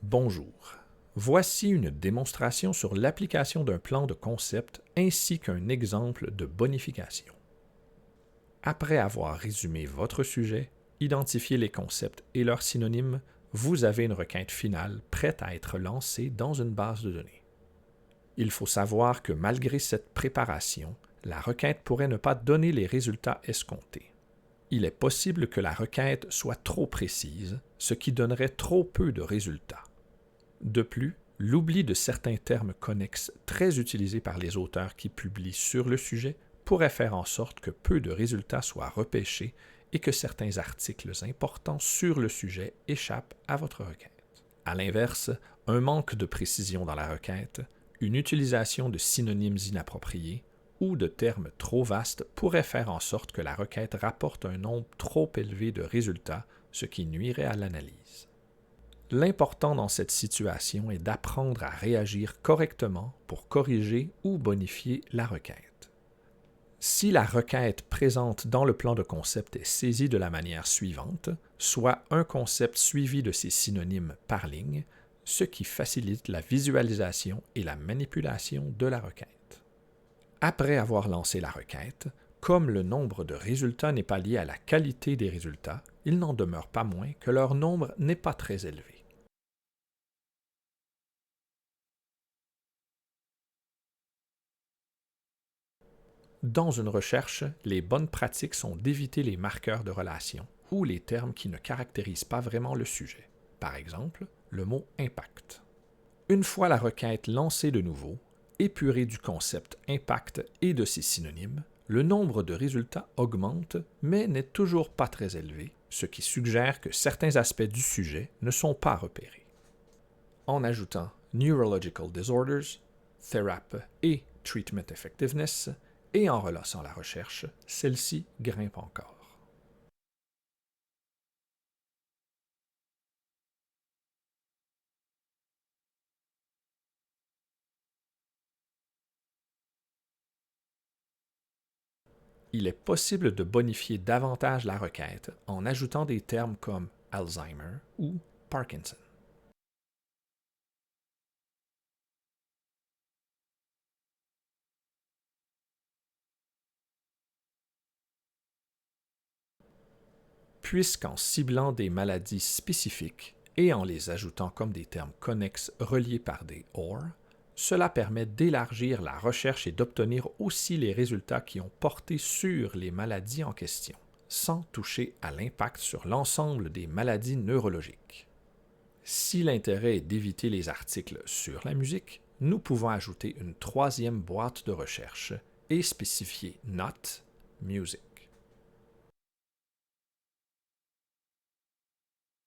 Bonjour. Voici une démonstration sur l'application d'un plan de concept ainsi qu'un exemple de bonification. Après avoir résumé votre sujet, identifié les concepts et leurs synonymes, vous avez une requête finale prête à être lancée dans une base de données. Il faut savoir que malgré cette préparation, la requête pourrait ne pas donner les résultats escomptés. Il est possible que la requête soit trop précise, ce qui donnerait trop peu de résultats. De plus, l'oubli de certains termes connexes très utilisés par les auteurs qui publient sur le sujet pourrait faire en sorte que peu de résultats soient repêchés et que certains articles importants sur le sujet échappent à votre requête. À l'inverse, un manque de précision dans la requête, une utilisation de synonymes inappropriés ou de termes trop vastes pourrait faire en sorte que la requête rapporte un nombre trop élevé de résultats, ce qui nuirait à l'analyse. L'important dans cette situation est d'apprendre à réagir correctement pour corriger ou bonifier la requête. Si la requête présente dans le plan de concept est saisie de la manière suivante, soit un concept suivi de ses synonymes par ligne, ce qui facilite la visualisation et la manipulation de la requête. Après avoir lancé la requête, comme le nombre de résultats n'est pas lié à la qualité des résultats, il n'en demeure pas moins que leur nombre n'est pas très élevé. Dans une recherche, les bonnes pratiques sont d'éviter les marqueurs de relation ou les termes qui ne caractérisent pas vraiment le sujet. Par exemple, le mot impact. Une fois la requête lancée de nouveau, épurée du concept impact et de ses synonymes, le nombre de résultats augmente, mais n'est toujours pas très élevé, ce qui suggère que certains aspects du sujet ne sont pas repérés. En ajoutant Neurological Disorders, Therapy et Treatment Effectiveness, et en relançant la recherche, celle-ci grimpe encore. Il est possible de bonifier davantage la requête en ajoutant des termes comme Alzheimer ou Parkinson. Puisqu'en ciblant des maladies spécifiques et en les ajoutant comme des termes connexes reliés par des OR, cela permet d'élargir la recherche et d'obtenir aussi les résultats qui ont porté sur les maladies en question, sans toucher à l'impact sur l'ensemble des maladies neurologiques. Si l'intérêt est d'éviter les articles sur la musique, nous pouvons ajouter une troisième boîte de recherche et spécifier Not Music.